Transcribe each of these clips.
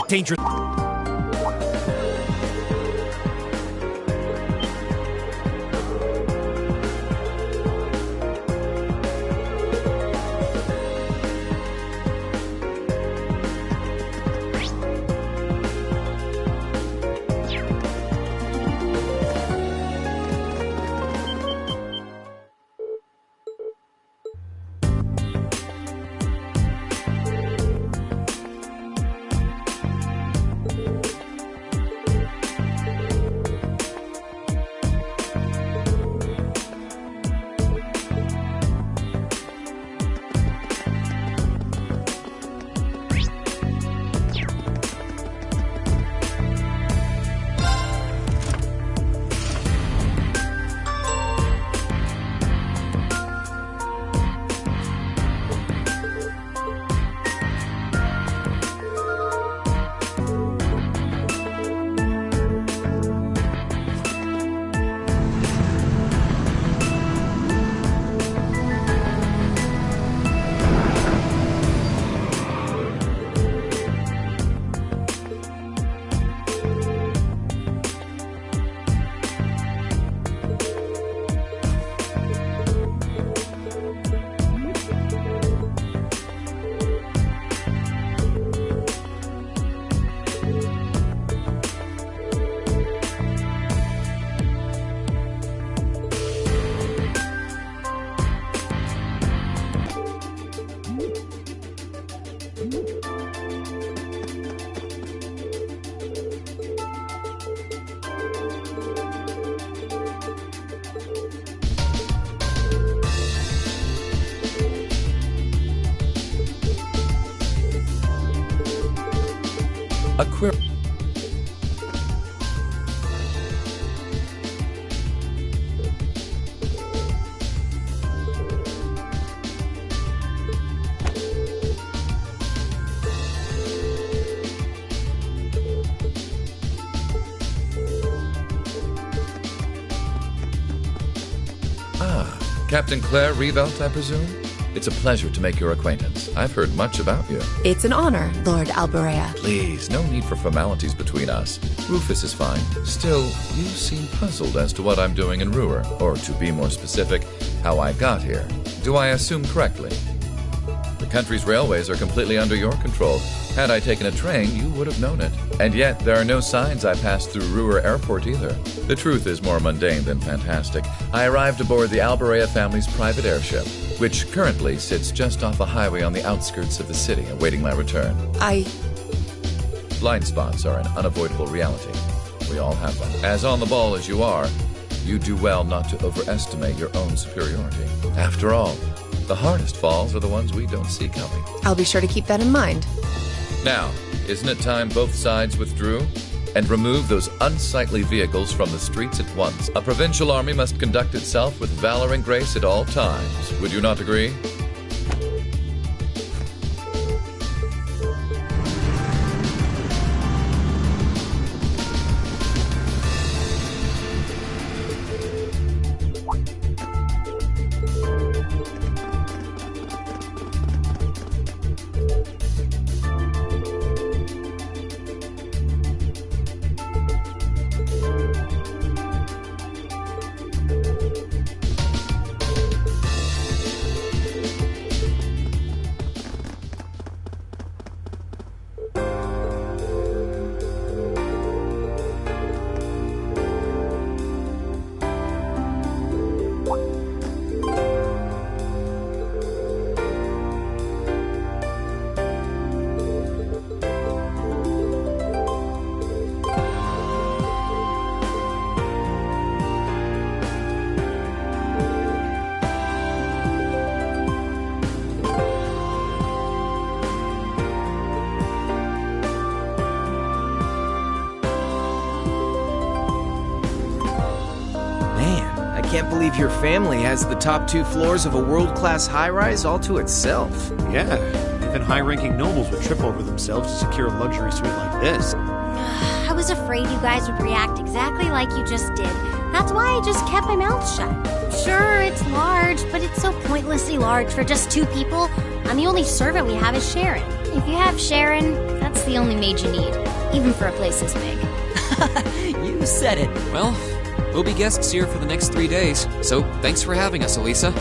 dangerous. Captain Claire Revelt, I presume? It's a pleasure to make your acquaintance. I've heard much about you. It's an honor, Lord Alberea. Please, no need for formalities between us. Rufus is fine. Still, you seem puzzled as to what I'm doing in Ruhr, or to be more specific, how I got here. Do I assume correctly? The country's railways are completely under your control. Had I taken a train, you would have known it. And yet, there are no signs I passed through Ruhr Airport either. The truth is more mundane than fantastic. I arrived aboard the Alberea family's private airship, which currently sits just off a highway on the outskirts of the city, awaiting my return. Blind spots are an unavoidable reality. We all have them. As on the ball as you are, you do well not to overestimate your own superiority. After all, the hardest falls are the ones we don't see coming. I'll be sure to keep that in mind. Now, isn't it time both sides withdrew and removed those unsightly vehicles from the streets at once? A provincial army must conduct itself with valor and grace at all times. Would you not agree? I can't believe your family has the top 2 floors of a world-class high-rise all to itself. Yeah, even high-ranking nobles would trip over themselves to secure a luxury suite like this. I was afraid you guys would react exactly like you just did. That's why I just kept my mouth shut. Sure, it's large, but it's so pointlessly large for just 2 people. And the only servant we have is Sharon. If you have Sharon, that's the only maid you need, even for a place this big. You said it. Well, we'll be guests here for the next 3 days, so thanks for having us, Elisa.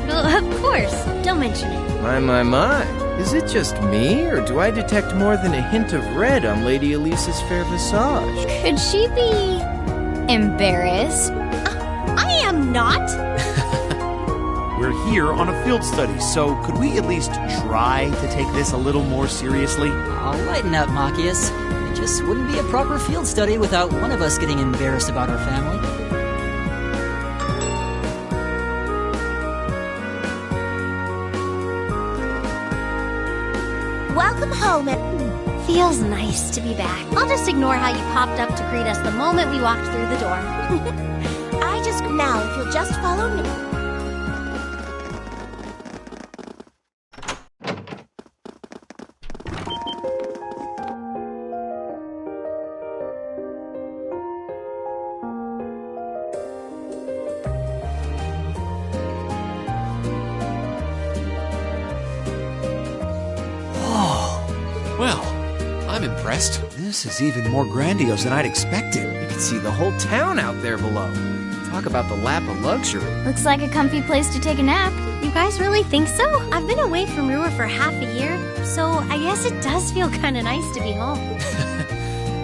Well, of course. Don't mention it. My. Is it just me, or do I detect more than a hint of red on Lady Elisa's fair visage? Could she be embarrassed? I am not. We're here on a field study, so could we at least try to take this a little more seriously? I'll lighten up, Machias. It just wouldn't be a proper field study without one of us getting embarrassed about our family. Welcome home. Feels nice to be back. I'll just ignore how you popped up to greet us the moment we walked through the door. Now, if you'll just follow me. Well, I'm impressed. This is even more grandiose than I'd expected. You can see the whole town out there below. Talk about the lap of luxury. Looks like a comfy place to take a nap. You guys really think so? I've been away from Ruhr for half a year, so I guess it does feel kind of nice to be home.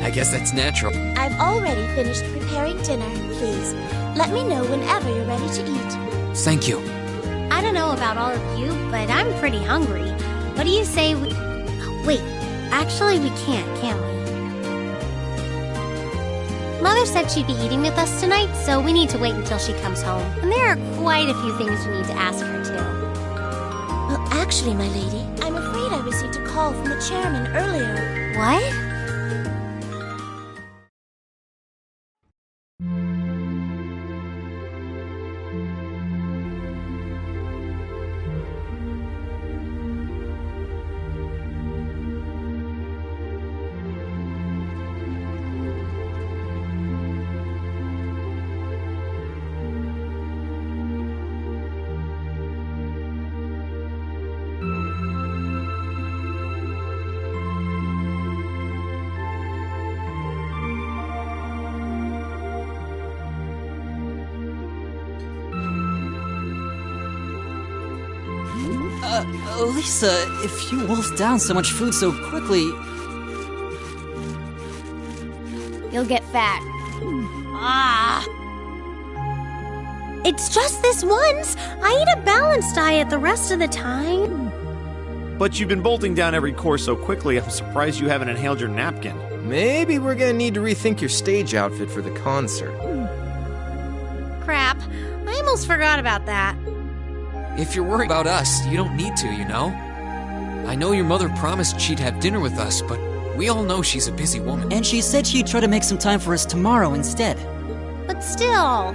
I guess that's natural. I've already finished preparing dinner. Please, let me know whenever you're ready to eat. Thank you. I don't know about all of you, but I'm pretty hungry. What do you say we... Oh, wait, actually we can we? Mother said she'd be eating with us tonight, so we need to wait until she comes home. And there are quite a few things we need to ask her, too. Well, actually, my lady, I'm afraid I received a call from the chairman earlier. What? Elisa, if you wolfed down so much food so quickly... You'll get fat. Ah! It's just this once. I eat a balanced diet the rest of the time. But you've been bolting down every course so quickly, I'm surprised you haven't inhaled your napkin. Maybe we're gonna need to rethink your stage outfit for the concert. Crap. I almost forgot about that. If you're worried about us, you don't need to, you know? I know your mother promised she'd have dinner with us, but we all know she's a busy woman. And she said she'd try to make some time for us tomorrow instead. But still...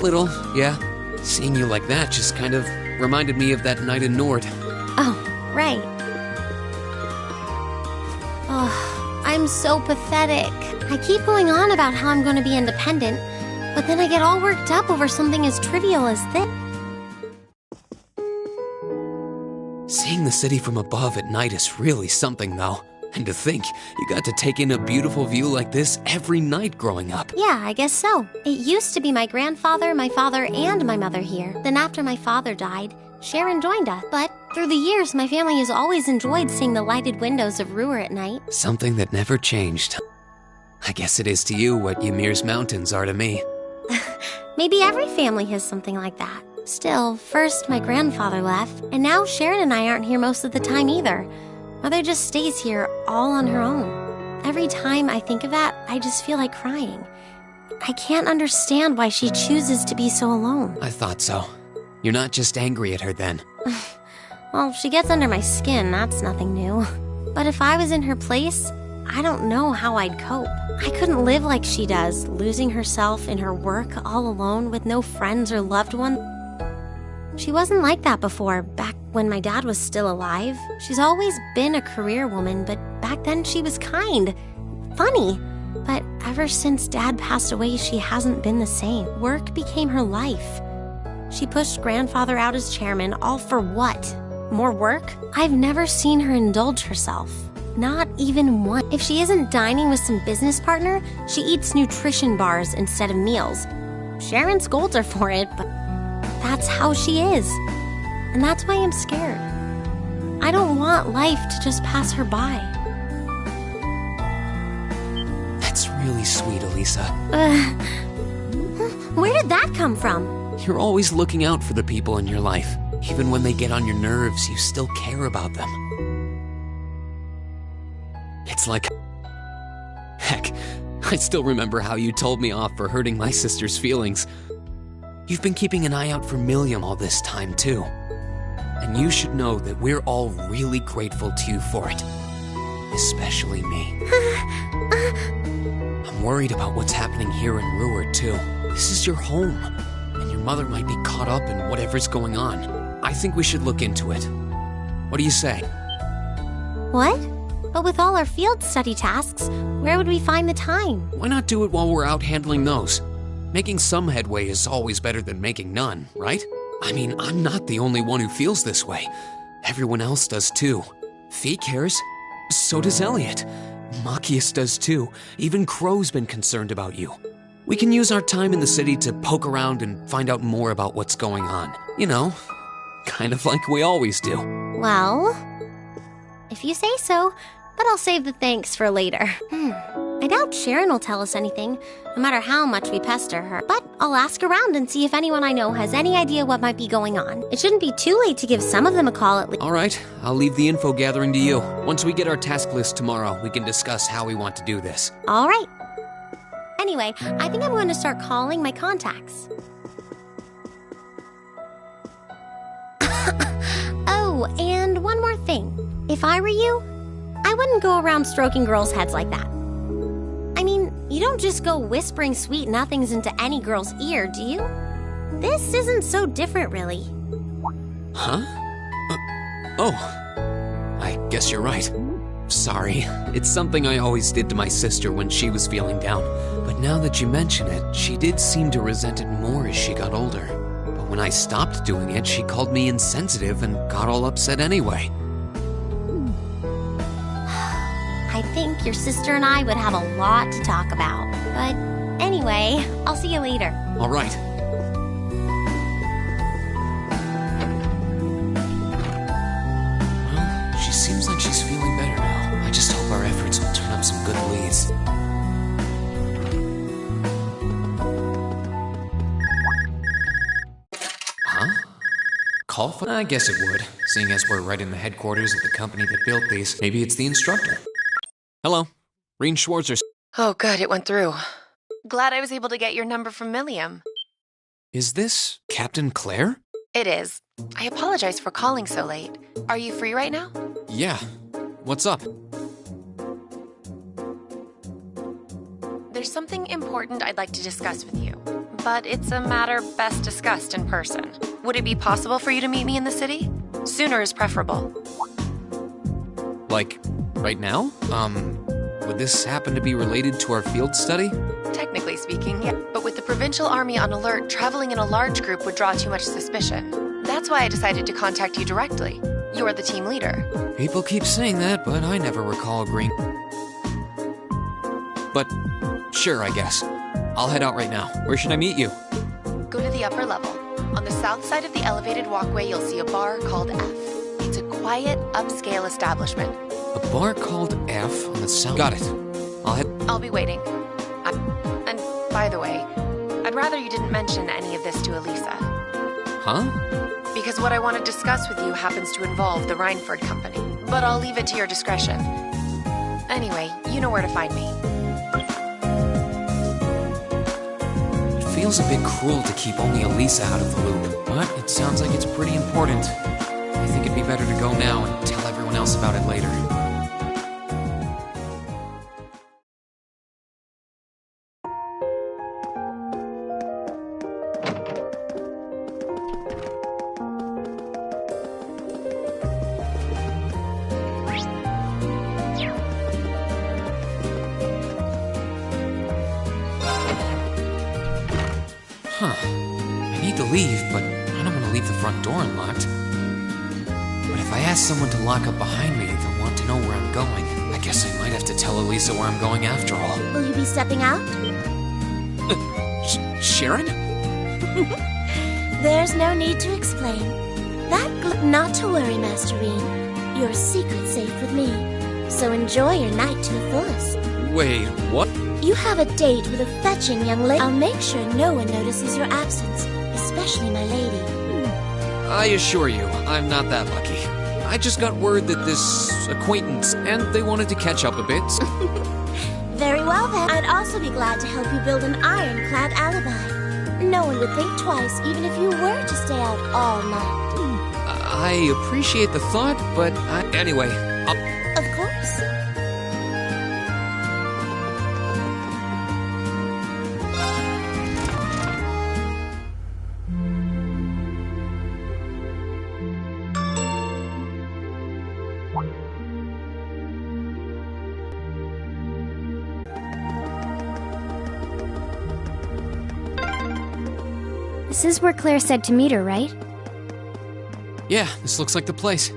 Little, yeah. Seeing you like that just kind of reminded me of that night in Nord. Oh, right. Oh, I'm so pathetic. I keep going on about how I'm going to be independent, but then I get all worked up over something as trivial as this. Seeing the city from above at night is really something, though. And to think, you got to take in a beautiful view like this every night growing up. Yeah, I guess so. It used to be my grandfather, my father, and my mother here. Then after my father died, Sharon joined us. But through the years, my family has always enjoyed seeing the lighted windows of Ruhr at night. Something that never changed. I guess it is to you what Ymir's mountains are to me. Maybe every family has something like that. Still, first my grandfather left, and now Sharon and I aren't here most of the time either. Mother just stays here all on her own. Every time I think of that, I just feel like crying. I can't understand why she chooses to be so alone. I thought so. You're not just angry at her then. Well, she gets under my skin, that's nothing new. But if I was in her place, I don't know how I'd cope. I couldn't live like she does, losing herself in her work all alone with no friends or loved ones. She wasn't like that before, back when my dad was still alive. She's always been a career woman, but back then she was kind, funny. But ever since Dad passed away, she hasn't been the same. Work became her life. She pushed Grandfather out as chairman, all for what? More work? I've never seen her indulge herself. Not even once. If she isn't dining with some business partner, she eats nutrition bars instead of meals. Sharon scolds her for it, but that's how she is. And that's why I'm scared. I don't want life to just pass her by. That's really sweet, Elisa. Where did that come from? You're always looking out for the people in your life. Even when they get on your nerves, you still care about them. It's like... Heck, I still remember how you told me off for hurting my sister's feelings. You've been keeping an eye out for Milliam all this time, too. And you should know that we're all really grateful to you for it. Especially me. I'm worried about what's happening here in Ruhr, too. This is your home, and your mother might be caught up in whatever's going on. I think we should look into it. What do you say? What? But with all our field study tasks, where would we find the time? Why not do it while we're out handling those? Making some headway is always better than making none, right? I mean, I'm not the only one who feels this way. Everyone else does too. Fee cares. So does Elliot. Machias does too. Even Crow's been concerned about you. We can use our time in the city to poke around and find out more about what's going on. You know, kind of like we always do. Well, if you say so, but I'll save the thanks for later. I doubt Sharon will tell us anything, no matter how much we pester her. But I'll ask around and see if anyone I know has any idea what might be going on. It shouldn't be too late to give some of them a call at least. All right, I'll leave the info gathering to you. Once we get our task list tomorrow, we can discuss how we want to do this. All right. Anyway, I think I'm going to start calling my contacts. Oh, and one more thing. If I were you, I wouldn't go around stroking girls' heads like that. I mean, you don't just go whispering sweet nothings into any girl's ear, do you? This isn't so different, really. Huh? I guess you're right. Sorry. It's something I always did to my sister when she was feeling down. But now that you mention it, she did seem to resent it more as she got older. But when I stopped doing it, she called me insensitive and got all upset anyway. I think your sister and I would have a lot to talk about. But anyway, I'll see you later. All right. Well, she seems like she's feeling better now. I just hope our efforts will turn up some good leads. Huh? Call for? I guess it would, seeing as we're right in the headquarters of the company that built these. Maybe it's the instructor. Hello, Reen Schwarzer. Oh, good, it went through. Glad I was able to get your number from Milliam. Is this Captain Claire? It is. I apologize for calling so late. Are you free right now? Yeah. What's up? There's something important I'd like to discuss with you, but it's a matter best discussed in person. Would it be possible for you to meet me in the city? Sooner is preferable. Like, right now? Would this happen to be related to our field study? Technically speaking, yeah. But with the provincial army on alert, traveling in a large group would draw too much suspicion. That's why I decided to contact you directly. You're the team leader. People keep saying that, but I never recall agreeing. But, sure, I guess. I'll head out right now. Where should I meet you? Go to the upper level. On the south side of the elevated walkway, you'll see a bar called F. It's a quiet, upscale establishment. A bar called F on the south. Got it. I'll be waiting. And by the way, I'd rather you didn't mention any of this to Elisa. Huh? Because what I want to discuss with you happens to involve the Rhineford Company, but I'll leave it to your discretion. Anyway, you know where to find me. It feels a bit cruel to keep only Elisa out of the loop, but it sounds like it's pretty important. I think it'd be better to go now and tell everyone else about it later. I need to leave, but I don't want to leave the front door unlocked. But if I ask someone to lock up behind me, they'll want to know where I'm going. I guess I might have to tell Elisa where I'm going after all. Will you be stepping out? Sharon? There's no need to explain. Not to worry, Masterine. Your secret's safe with me. So enjoy your night to the fullest. Wait, what? You have a date with a fetching young lady. I'll make sure no one notices your absence, especially my lady. I assure you, I'm not that lucky. I just got word that this acquaintance, and they wanted to catch up a bit. Very well then. I'd also be glad to help you build an ironclad alibi. No one would think twice, even if you were to stay out all night. I appreciate the thought, but anyway, Of course. This is where Claire said to meet her, right? yeah, this looks like the place.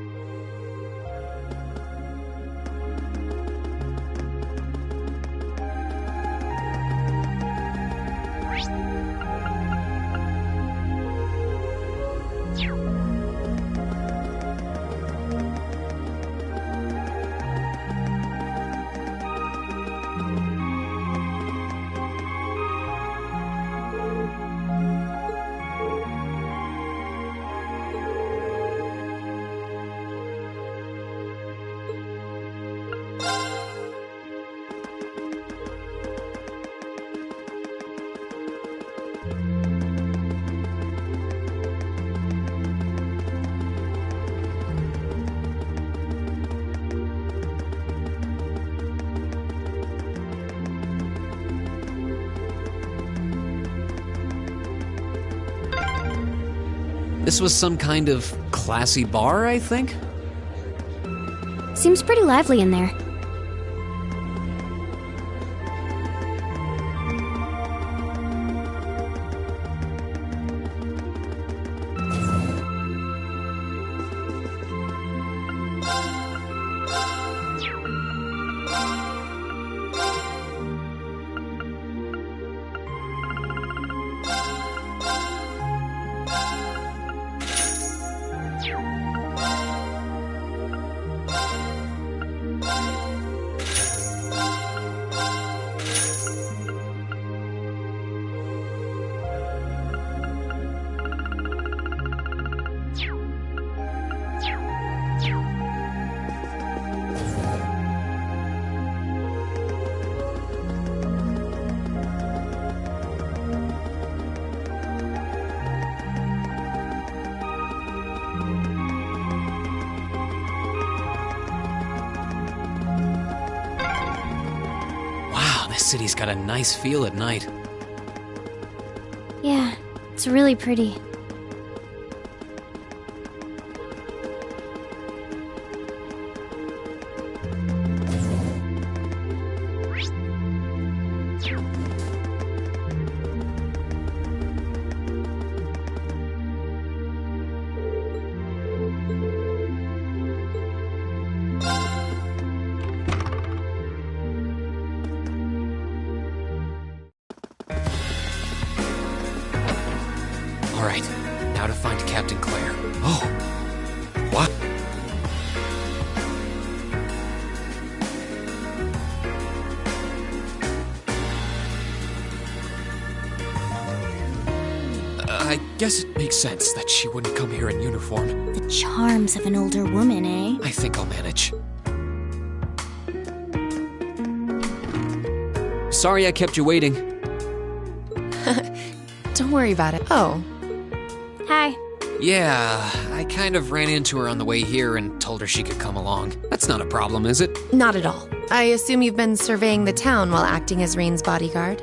This was some kind of classy bar, I think? Seems pretty lively in there. This city's got a nice feel at night. Yeah, it's really pretty. Alright, now to find Captain Claire. Oh! What? guess it makes sense that she wouldn't come here in uniform. The charms of an older woman, eh? I think I'll manage. Sorry I kept you waiting. Don't worry about it. Oh, Hi. Yeah, I kind of ran into her on the way here and told her she could come along. That's not a problem, is it? not at all. I assume you've been surveying the town while acting as Rain's bodyguard.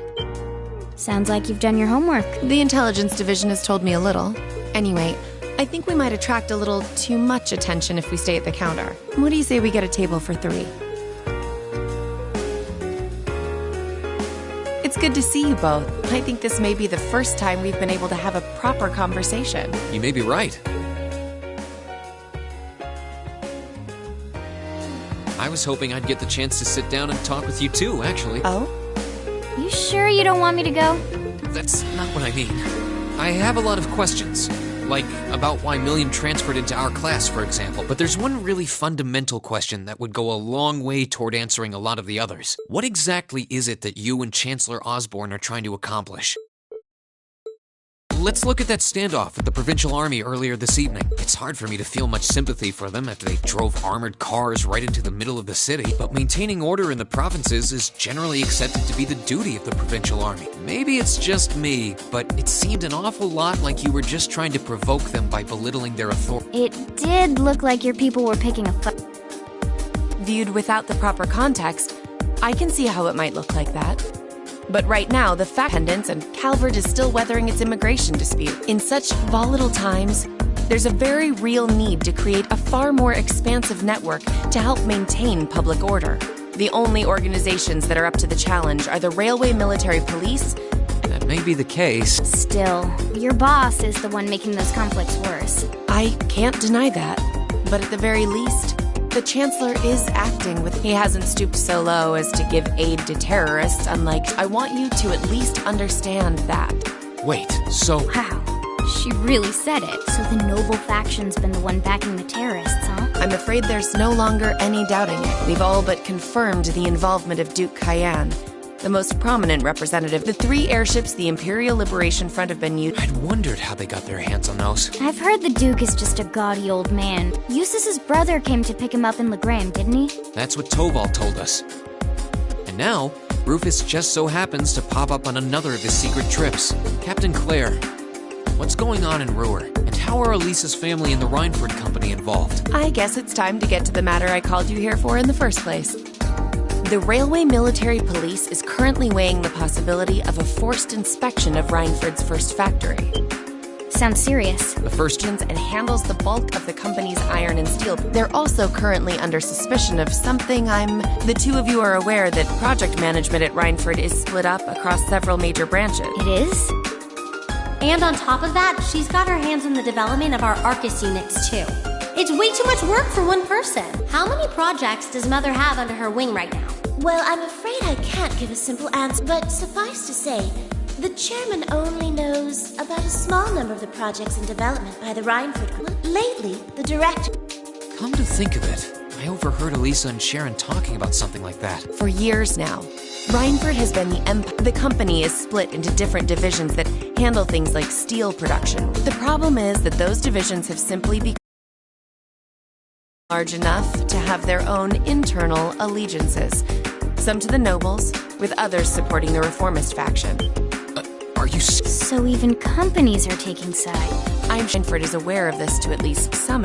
Sounds like you've done your homework. The intelligence division has told me a little. Anyway, I think we might attract a little too much attention if we stay at the counter. What do you say we get a table for 3? It's good to see you both. I think this may be the first time we've been able to have a proper conversation. You may be right. I was hoping I'd get the chance to sit down and talk with you too, actually. Oh? You sure you don't want me to go? That's not what I mean. I have a lot of questions. Like, about why Milliam transferred into our class, for example. But there's one really fundamental question that would go a long way toward answering a lot of the others. What exactly is it that you and Chancellor Osborn are trying to accomplish? Let's look at that standoff with the Provincial Army earlier this evening. It's hard for me to feel much sympathy for them after they drove armored cars right into the middle of the city, but maintaining order in the provinces is generally accepted to be the duty of the Provincial Army. Maybe it's just me, but it seemed an awful lot like you were just trying to provoke them by belittling their authority. It did look like your people were picking a fight. Viewed without the proper context, I can see how it might look like that. But right now, the fact pendants and Calvert is still weathering its immigration dispute. In such volatile times, there's a very real need to create a far more expansive network to help maintain public order. The only organizations that are up to the challenge are the Railway Military Police. That may be the case. Still, your boss is the one making those conflicts worse. I can't deny that. But at the very least, the Chancellor is acting with... He hasn't stooped so low as to give aid to terrorists, unlike... I want you to at least understand that. Wait, so... Wow, she really said it. So the noble faction's been the one backing the terrorists, huh? I'm afraid there's no longer any doubting it. We've all but confirmed the involvement of Duke Cayenne, the most prominent representative. The 3 airships the Imperial Liberation Front have been using... I'd wondered how they got their hands on those. I've heard the Duke is just a gaudy old man. Eustace's brother came to pick him up in Legram, didn't he? That's what Toval told us. And now, Rufus just so happens to pop up on another of his secret trips. Captain Claire, what's going on in Ruhr? And how are Elisa's family and the Reinford Company involved? I guess it's time to get to the matter I called you here for in the first place. The Railway Military Police is currently weighing the possibility of a forced inspection of Reinford's first factory. Sounds serious. The first and handles the bulk of the company's iron and steel. They're also currently under suspicion of something The 2 of you are aware that project management at Reinford is split up across several major branches. It is? And on top of that, she's got her hands on the development of our Arcus units, too. It's way too much work for one person. How many projects does Mother have under her wing right now? Well, I'm afraid I can't give a simple answer, but suffice to say, the chairman only knows about a small number of the projects in development by the Reinford Group. Lately, the director... Come to think of it, I overheard Elisa and Sharon talking about something like that. For years now, Reinford has been the company is split into different divisions that handle things like steel production. The problem is that those divisions have simply become large enough to have their own internal allegiances. Some to the nobles, with others supporting the reformist faction. Are you... So even companies are taking side. I'm sure Reinford is aware of this to at least some